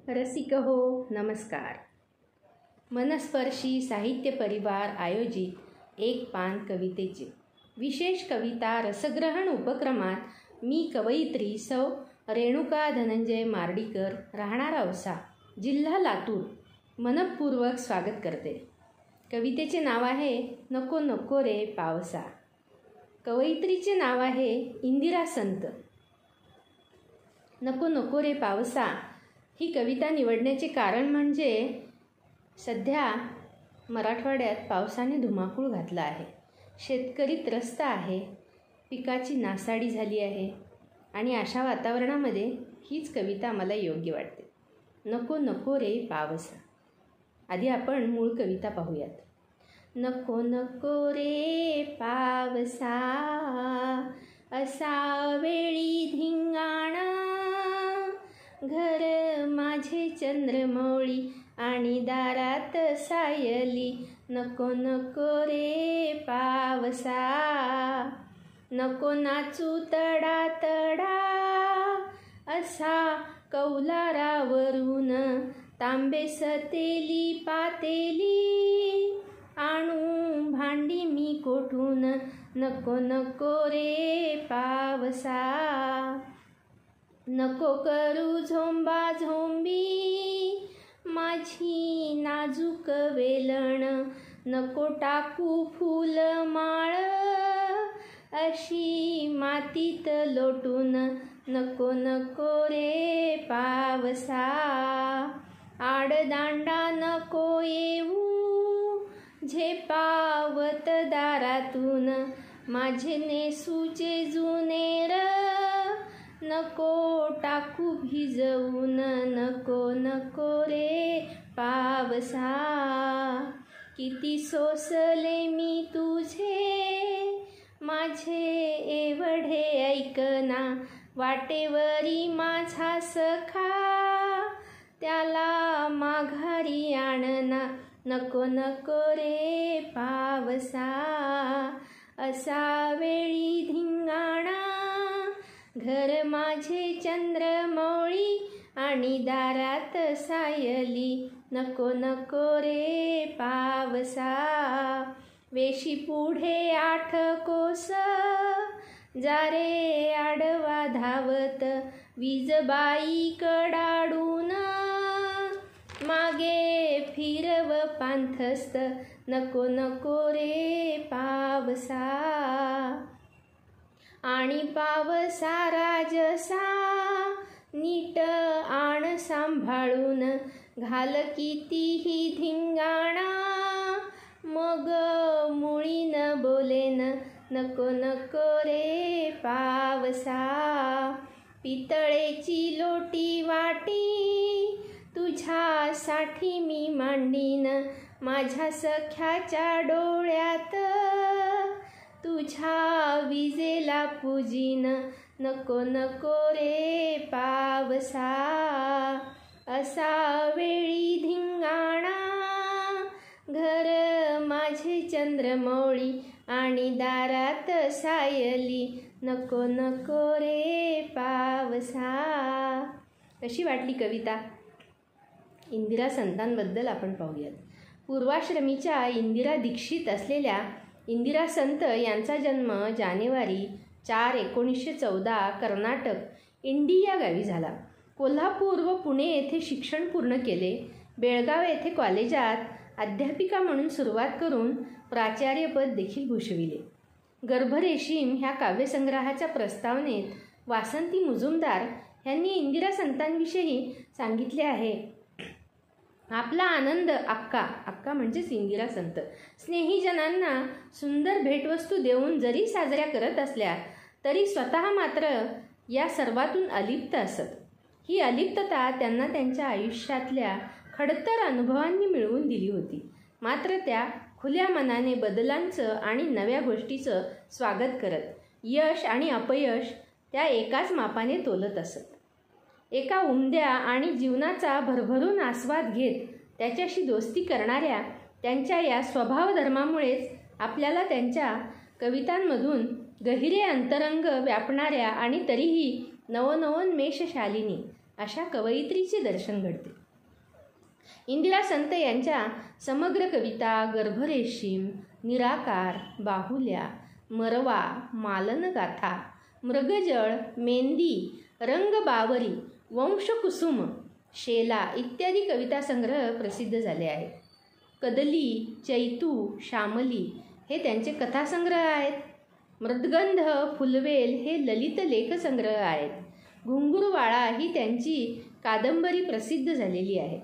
रसिक हो नमस्कार. मनस्पर्शी साहित्य परिवार आयोजित एक पान कवितेचे विशेष कविता रसग्रहण उपक्रमात मी कवयित्री सौ रेणुका धनंजय मार्डीकर राहणार औसा जिल्हा लातूर मनपूर्वक स्वागत करते. कवितेचे नाव आहे नको नको रे पावसा. कवयित्रीचे नाव आहे इंदिरा संत. नको नको रे पावसा ही कविता निवडण्याचे कारण म्हणजे सध्या मराठवाड्यात पावसाने धुमाकूळ घातला आहे. शेतकरी त्रस्त आहे, पिकाची नासाडी झाली आहे आणि अशा वातावरणामध्ये हीच कविता मला योग्य वाटते. नको नको रे पावसा. आधी आपण मूळ कविता पाहूयात. नको नको रे पावसा असा वेळी धिंगाणा, घर माझे चंद्रमौळी आणि दारात सायली. नको नको रे पावसा. नको नाचू तडा तडा असा कौलारावरून, तांबे सतेली पातेली आणू भांडी मी कोठून. नको नको रे पावसा. नको करू झोंबा झोंबी माझी नाजूक वेलण, नको टाकू फूल माळ अशी मातीत लोटून. नको नको रे पावसा. आडदांडा नको येऊ झेपावत दारातून, माझे नेसूचे जुनेर नको टाकू भिजवून. नको नको रे पावसा. किती सोसले मी तुझे माझे एवढे ऐकना, वाटेवरी माझा सखा त्याला माघारी आणना. नको नको रे पावसा असा वेळी धिंगाणा, घर माझे चंद्रमौळी आणि दारात सायली. नको नको रे पावसा. वेशी पुढे 8 कोस जा रे आडवा धावत, वीजबाई कडाडून मागे फिरव पांथस्त. नको नको रे पावसा. आणि पावसा राजसा नीट आण सांभाळून, घाल कितीही धिंगाणा मग मुळीन बोलेन. नको नको रे पावसा. पितळेची लोटी वाटी तुझ्यासाठी मी मांडीन, माझ्या सख्याच्या डोळ्यात तुझ्या विजेला पूजीन. नको नको रे पावसा असा वेळी धिंगाणा, घर माझे चंद्रमौळी आणि दारात सायली. नको नको रे पावसा. कशी वाटली कविता? इंदिरा संतांबद्दल आपण पाहूयात. पूर्वाश्रमीच्या इंदिरा दीक्षित असलेल्या इंदिरा संत यांचा जन्म जानेवारी 4, 1914 कर्नाटक इंडी या गावी झाला. कोल्हापूर व पुणे येथे शिक्षण पूर्ण केले. बेळगाव येथे कॉलेजात अध्यापिका म्हणून सुरुवात करून प्राचार्यपद देखील भूषविले. गर्भरेशीम ह्या काव्यसंग्रहाच्या प्रस्तावनेत वासंती मुजुमदार यांनी इंदिरा संतांविषयी सांगितले आहे. आपला आनंद अक्का म्हणजेच इंदिरा संत स्नेहीजनांना सुंदर भेटवस्तू देऊन जरी साजऱ्या करत असल्या तरी स्वतः मात्र या सर्वातून अलिप्त असत. ही अलिप्तता त्यांना त्यांच्या आयुष्यातल्या खडतर अनुभवांनी मिळवून दिली होती. मात्र त्या खुल्या मनाने बदलांचं आणि नव्या गोष्टीचं स्वागत करत यश आणि अपयश त्या एकाच मापाने तोलत असत. एका उमद्या आणि जीवनाचा भरभरून आस्वाद घेत त्याच्याशी दोस्ती करणाऱ्या त्यांच्या या स्वभावधर्मामुळेच आपल्याला त्यांच्या कवितांमधून गहिरे अंतरंग व्यापणाऱ्या आणि तरीही नवनवोन्मेषशालिनी अशा कवयित्रीचे दर्शन घडते. इंदिरा संत यांच्या समग्र कविता गर्भरेशीम, निराकार, बाहुल्या, मरवा, मालनगाथा, मृगजळ, मेंदी, रंगबावरी, वंशकुसुम, शेला इत्यादी कविता संग्रह प्रसिद्ध झाले आहेत. कदली, चैतू, श्यामली हे त्यांचे कथासंग्रह आहेत. मृद्गंध, फुलवेल हे ललित लेखसंग्रह आहेत. घुंगुरवाळा ही त्यांची कादंबरी प्रसिद्ध झालेली आहे.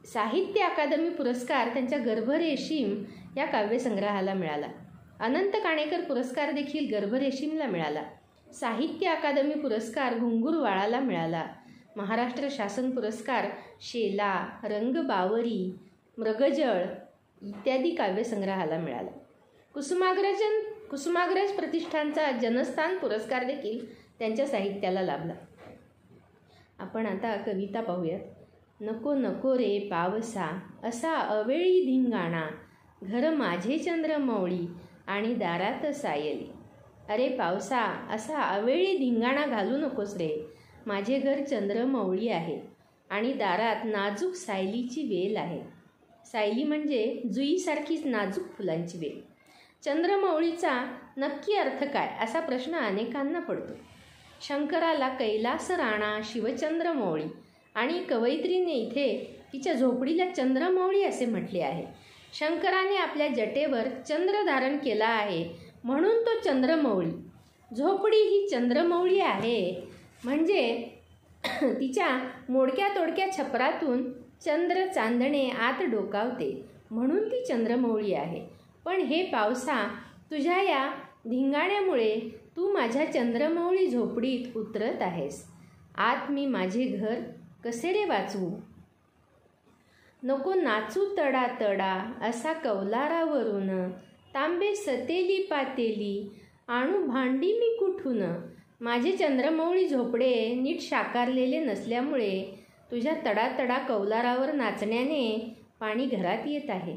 साहित्य अकादमी पुरस्कार त्यांच्या गर्भरेशीम या काव्यसंग्रहाला मिळाला. अनंत काणेकर पुरस्कार देखील गर्भरेशीमला मिळाला. साहित्य अकादमी पुरस्कार घुंगुरवाळाला मिळाला. महाराष्ट्र शासन पुरस्कार शेला, रंगबावरी, मृगजळ इत्यादी काव्यसंग्रहाला मिळाला. कुसुमाग्रज प्रतिष्ठानचा जनस्थान पुरस्कार देखील त्यांच्या साहित्याला लाभला. आपण आता कविता पाहूयात. नको नको रे पावसा असा अवेळी धिंगाणा, घर माझे चंद्रमौळी आणि दारात सायली. अरे पावसा असा अवेळी धिंगाणा घालू नकोस रे, माझे घर चंद्रमौळी आहे आणि दारात नाजूक सायलीची वेल आहे. सायली म्हणजे जुईसारखीच नाजूक फुलांची वेल. चंद्रमौळीचा नक्की अर्थ काय असा प्रश्न अनेकांना पडतो. शंकराला कैलास राणा शिवचंद्रमौळी आणि कवयित्रीने इथे तिच्या झोपडीला चंद्रमौळी असे म्हटले आहे. शंकराने आपल्या जटेवर चंद्र धारण केला आहे म्हणून तो चंद्रमौळी. झोपडी ही चंद्रमौळी आहे म्हणजे तिच्या मोडक्या तोडक्या छपरातून चंद्र चांदणे आत डोकावते म्हणून ती चंद्रमौळी आहे. पण हे पावसा, तुझ्या या धिंगाण्यामुळे तू माझ्या चंद्रमौळी झोपडीत उतरत आहेस. आत मी माझे घर कसे रे वाचवू. नको नाचू तडा तडा असा कौलारावरून, तांबे सतेली पातेली आणू भांडी मी कुठून. माझे चंद्रमौळी झोपडे नीट साकारलेले नसल्यामुळे तुझ्या तडातडा कौलारावर नाचण्याने पाणी घरात येत आहे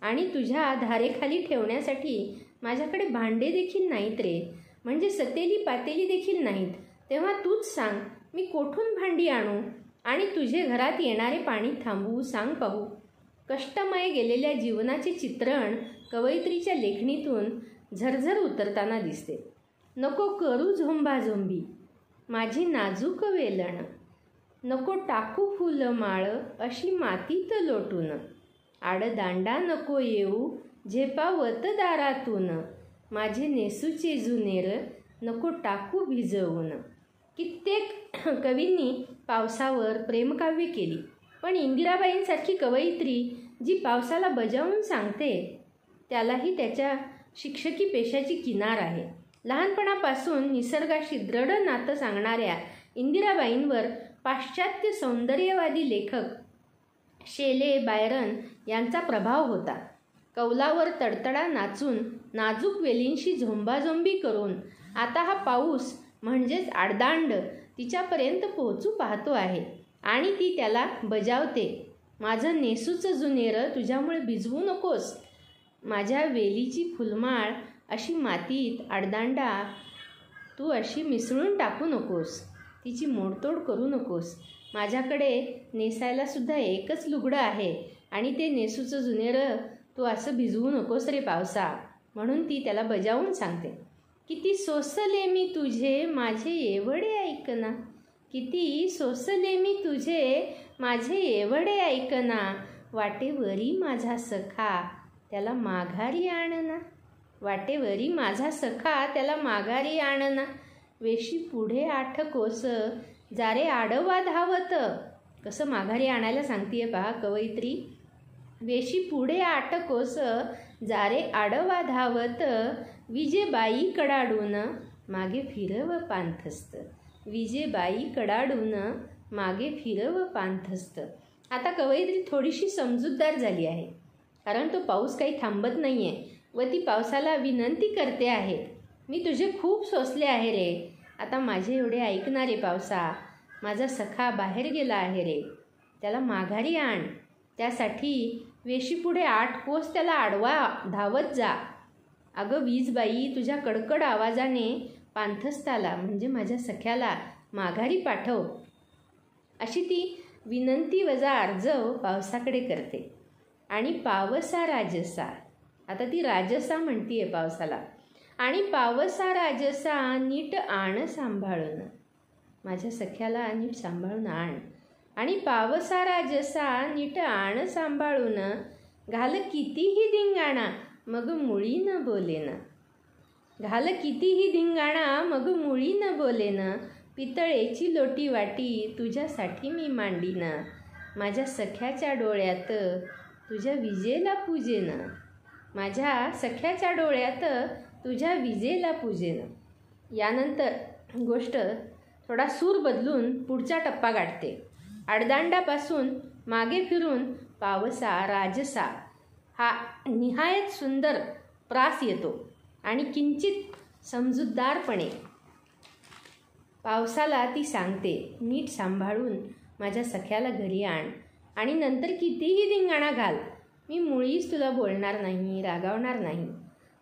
आणि तुझ्या धारेखाली ठेवण्यासाठी माझ्याकडे भांडे देखील नाहीत रे, म्हणजे सतेली पातेली देखील नाहीत. तेव्हा तूच सांग मी कोठून भांडी आणू आणि तुझे घरात येणारे पाणी थांबवू, सांग पाहू. कष्टमय गेलेल्या जीवनाचे चित्रण कवयित्रीच्या लेखणीतून झरझर उतरताना दिसते. नको करू झोंबाझोंबी माझी नाजूक वेलण, नको टाकू फुलमाळ अशी मातीत लोटून. आडदांडा नको येऊ झेपावत दारातून, माझे नेसूचे जुनेर नको टाकू भिजवून. कित्येक कवींनी पावसावर प्रेमकाव्य केली, पण इंदिराबाईंसारखी कवयित्री जी पावसाला बजावून सांगते त्यालाही त्याच्या शिक्षकी पेशाची किनार आहे. लहानपणापासून निसर्गाशी दृढ नातं सांगणाऱ्या इंदिराबाईंवर पाश्चात्य सौंदर्यवादी लेखक शेले, बायरन यांचा प्रभाव होता. कौलावर तडतडा नाचून नाजूक वेलींशी झोंबाझोंबी करून आता हा पाऊस म्हणजेच आडदांड तिच्यापर्यंत पोहोचू पाहतो आहे आणि ती त्याला बजावते. माझं नेसूचं जुनेरं तुझ्यामुळे भिजवू नकोस, माझ्या वेलीची फुलमाळ अशी मातीत आडदांडा तू अशी मिसळून टाकू नकोस, तिची मोडतोड करू नकोस. माझ्याकडे नेसायलासुद्धा एकच लुगडं आहे आणि ते नेसूचं जुनेरं तू असं भिजवू नकोस रे पावसा, म्हणून ती त्याला बजावून सांगते. किती सोसले मी तुझे माझे एवढे ऐकना, किती सोसले मी तुझे माझे एवढे ऐकना, वाटेवरी माझा सखा त्याला माघारी आणना, वाटेवरी माझा सखा त्याला माघारी आणना. वेशी पुढे 8 कोस जारे आडवा धावत. कसं माघारी आणायला सांगतीये पहा कवयित्री. वेशी पुढे 8 कोस जारे आडवा धावत, विजेबाई कडाडून मागे फिरव पांथस्त, विजेबाई कडाडून मागे फिरव पांथस्त. आता कवयित्री थोडीशी समजूतदार झाली आहे, कारण तो पाऊस काही थांबत नाही आहे व ती पावसाला विनंती करते आहे, मी तुझे खूप सोसले आहे रे, आता माझे एवढे ऐकणारे पावसा, माझा सखा बाहेर गेला आहे रे, त्याला माघारी आण. त्यासाठी वेशीपुढे 8 कोस त्याला आडवा धावत जा. अगं वीजबाई, तुझ्या कडकड आवाजाने पांथस्ताला म्हणजे माझ्या सख्याला माघारी पाठव. अशी ती विनंती वजा आर्जव पावसाकडे करते. आणि पावसा राजसा, आता ती राजसा म्हणतीये पावसाला. आणि पावसा राजसा नीट आण सांभाळून, माझ्या सख्याला नीट सांभाळून आण. आणि पावसा राजसा नीट आण सांभाळून, घाल कितीही धिंगाणा मग मुळी न बोलेन. घाल कितीही धिंगाणा मग मुळी न बोलेन, पितळेची लोटी वाटी तुझ्यासाठी मी मांडीन. माझ्या सख्याच्या डोळ्यात तुझ्या विजेला पूजेन, माझ्या सख्याच्या डोळ्यात तुझ्या विजेला पूजेन. यानंतर गोष्ट थोडा सूर बदलून पुढचा टप्पा गाठते. आडदांडापासून मागे फिरून पावसा राजसा हा निहायत सुंदर प्रास येतो आणि किंचित समजूतदारपणे पावसाला ती सांगते, नीट सांभाळून माझ्या सख्याला घरी आण आणि नंतर कितीही धिंगाणा घाल, मी मुळीच तुला बोलणार नाही, रागावणार नाही.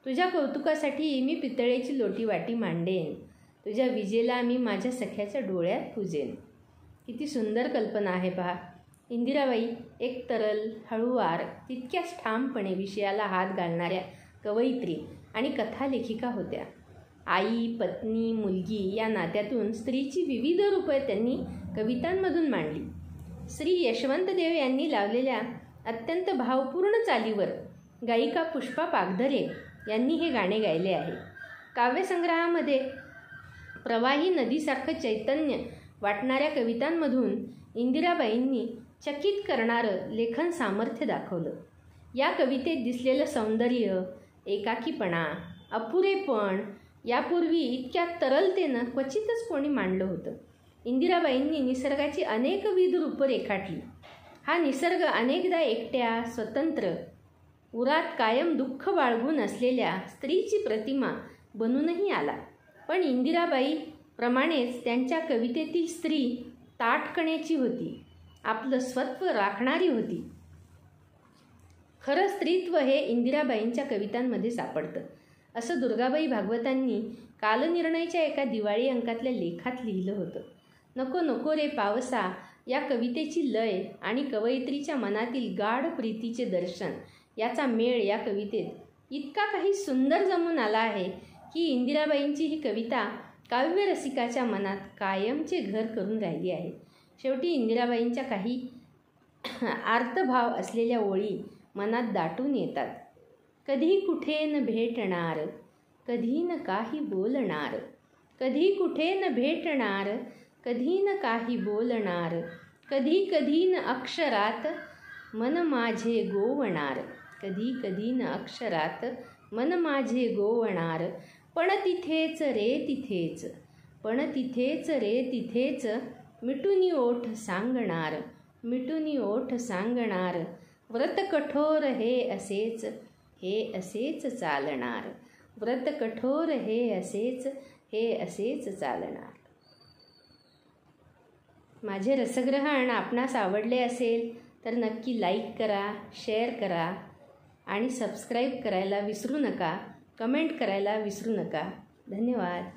तुझ्या कौतुकासाठी मी पितळेची लोटी वाटी मांडेन, तुझ्या विजेला मी माझ्या सख्याच्या डोळ्यात पूजेन. किती सुंदर कल्पना आहे पहा. इंदिराबाई एक तरल, हळूवार, तितक्याच ठामपणे विषयाला हात घालणाऱ्या कवयित्री आणि कथालेखिका होत्या. आई, पत्नी, मुलगी या नात्यातून स्त्रीची विविध रूपे त्यांनी कवितांमधून मांडली. श्री यशवंत देव यांनी लावलेल्या अत्यंत भावपूर्ण चालीवर गायिका पुष्पा पागधरे यांनी हे गाणे गायले आहे. काव्यसंग्रहामध्ये प्रवाही नदीसारखं चैतन्य वाटणाऱ्या कवितांमधून इंदिराबाईंनी चकित करणारं लेखन सामर्थ्य दाखवलं. या कवितेत दिसलेलं सौंदर्य, एकाकीपणा, अपुरेपण यापूर्वी इतक्या तरलतेनं क्वचितच कोणी मांडलं होतं. इंदिराबाईंनी निसर्गाची अनेकविध रूपं रेखाटली. हा निसर्ग अनेकदा एकट्या, स्वतंत्र, उरात कायम दुःख बाळगून असलेल्या स्त्रीची प्रतिमा बनूनही आला. पण इंदिराबाई प्रमाणेच त्यांच्या कवितेतील स्त्री ताठकण्याची होती, आपलं स्वत्व राखणारी होती. खरं स्त्रीत्व हे इंदिराबाईंच्या कवितांमध्ये सापडतं, असं दुर्गाबाई भागवतांनी कालनिर्णयच्या एका दिवाळी अंकातल्या लेखात लिहिलं होतं. नको नको रे पावसा या कवितेची लय आणि कवयित्रीच्या मनातील गाढ प्रीतीचे दर्शन याचा मेळ या कवितेत इतका काही सुंदर जमून आला आहे की इंदिराबाईंची ही कविता काव्यरसिकाच्या मनात कायमचे घर करून राहिली आहे. शेवटी इंदिराबाईंच्या काही आर्तभाव असलेल्या ओळी मनात दाटून येतात. कधी कुठे न भेटणार, कधी न काही बोलणार, कधी कुठे न भेटणार, कधी न काही बोलणार, कधी कधी न अक्षरात मन माझे गोवणार, कधी कधी न अक्षरात मन माझे गोवणार, पण तिथेच रे तिथेच, पण तिथेच रे तिथेच, मिटूनी ओठ सांगणार, मिटूनी ओठ सांगणार, व्रत कठोर हे असेच, हे असेच चालणार, व्रत कठोर हे असेच, हे असेच चालणार. माझे रसग्रहण आपणास आवडले असेल तर नक्की लाईक करा, शेअर करा आणि सबस्क्राईब करायला विसरू नका, कमेंट करायला विसरू नका. धन्यवाद.